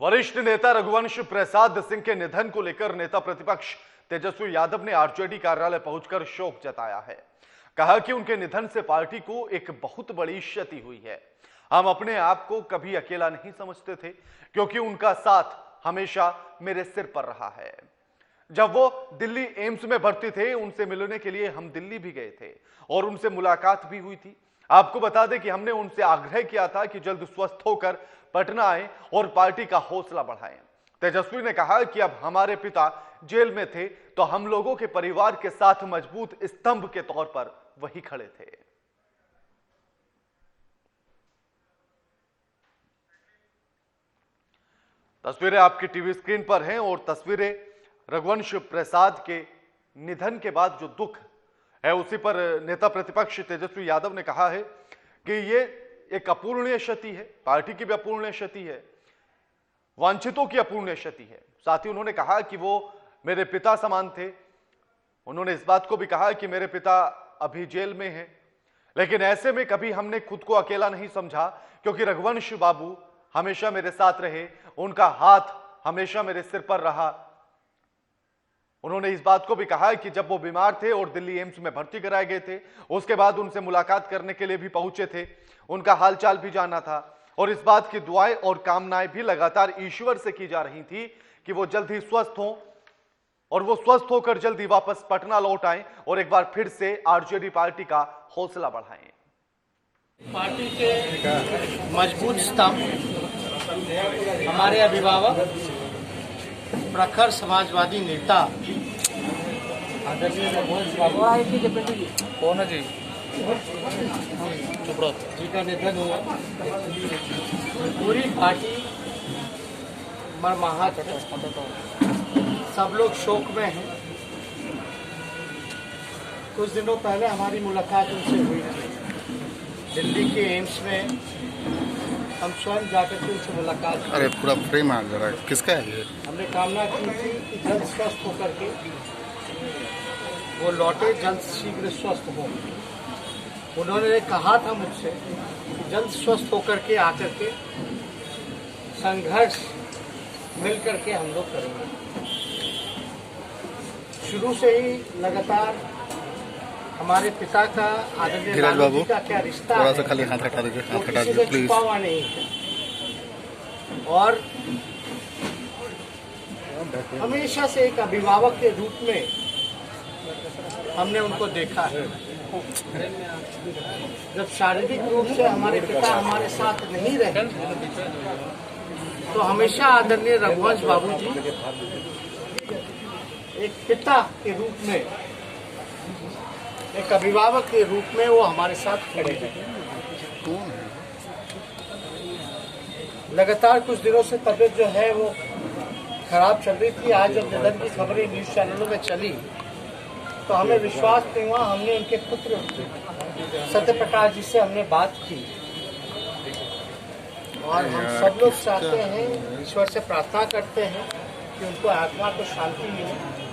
वरिष्ठ नेता रघुवंश प्रसाद सिंह के निधन को लेकर नेता प्रतिपक्ष तेजस्वी यादव ने आरजेडी कार्यालय पहुंचकर शोक जताया है। कहा कि उनके निधन से पार्टी को एक बहुत बड़ी क्षति हुई है। हम अपने आप को कभी अकेला नहीं समझते थे, क्योंकि उनका साथ हमेशा मेरे सिर पर रहा है। जब वो दिल्ली एम्स में भर्ती थे, उनसे मिलने के लिए हम दिल्ली भी गए थे और उनसे मुलाकात भी हुई थी। आपको बता दें कि हमने उनसे आग्रह किया था कि जल्द स्वस्थ होकर पटना आए और पार्टी का हौसला बढ़ाएं। तेजस्वी ने कहा कि अब हमारे पिता जेल में थे तो हम लोगों के परिवार के साथ मजबूत स्तंभ के तौर पर वही खड़े थे। तस्वीरें आपकी टीवी स्क्रीन पर हैं और तस्वीरें रघुवंश प्रसाद के निधन के बाद जो दुख है उसी पर नेता प्रतिपक्ष तेजस्वी यादव ने कहा है कि ये एक अपूर्णीय क्षति है, पार्टी की भी अपूर्णीय क्षति है, वांछितों की अपूर्णीय क्षति है। साथ ही उन्होंने कहा कि वो मेरे पिता समान थे। उन्होंने इस बात को भी कहा कि मेरे पिता अभी जेल में हैं, लेकिन ऐसे में कभी हमने खुद को अकेला नहीं समझा, क्योंकि रघुवंश बाबू हमेशा मेरे साथ रहे, उनका हाथ हमेशा मेरे सिर पर रहा। उन्होंने इस बात को भी कहा कि जब वो बीमार थे और दिल्ली एम्स में भर्ती कराए गए थे, उसके बाद उनसे मुलाकात करने के लिए भी पहुंचे थे, उनका हालचाल भी जाना था और इस बात की दुआएं और कामनाएं भी लगातार ईश्वर से की जा रही थी कि वो जल्द ही स्वस्थ हों और वो स्वस्थ होकर जल्दी वापस पटना लौट आएं और एक बार फिर से आरजेडी पार्टी का हौसला बढ़ाएं। पार्टी के मजबूत स्तंभ, हमारे अभिभावक, प्रखर समाजवादी नेता आदरणीय रघुवंश बाबू कौन है जी जी का निधन हुआ। पूरी पार्टी मरमाहत है, सब लोग शोक में हैं। कुछ दिनों पहले हमारी मुलाकात उनसे हुई थी दिल्ली के एम्स में। हम स्वयं जाकर के उनसे मुलाकात की। अरे पूरा फ्रेम आ जा रहा है, किसका है ये? हमने कामना की थी कि जल्द स्वस्थ होकर के वो लौटे, जल्द शीघ्र स्वस्थ हो। उन्होंने कहा था मुझसे कि जल्द स्वस्थ होकर के आकर के संघर्ष मिल करके हम लोग करेंगे। शुरू से ही लगातार हमारे पिता का आदरणीय लालू जी का क्या रिश्ता थोड़ा सा खाली हाथ हटा दीजिए, हाथ हटा दीजिए प्लीज। छुपा हुआ नहीं है और हमेशा से एक अभिभावक के रूप में हमने उनको देखा है। जब शारीरिक रूप से हमारे पिता हमारे साथ नहीं रहे तो हमेशा आदरणीय रघुवंश बाबू जी एक पिता के रूप में, एक अभिभावक के रूप में वो हमारे साथ खड़े हैं। लगातार कुछ दिनों से तबीयत जो है वो खराब चल रही थी। आज जब निधन की खबरें न्यूज चैनलों में चली तो हमें विश्वास नहीं हुआ। हमने उनके पुत्र सत्यप्रकाश जी से हमने बात की और हम सब लोग चाहते हैं, ईश्वर से प्रार्थना करते हैं कि उनको आत्मा को शांति मिले।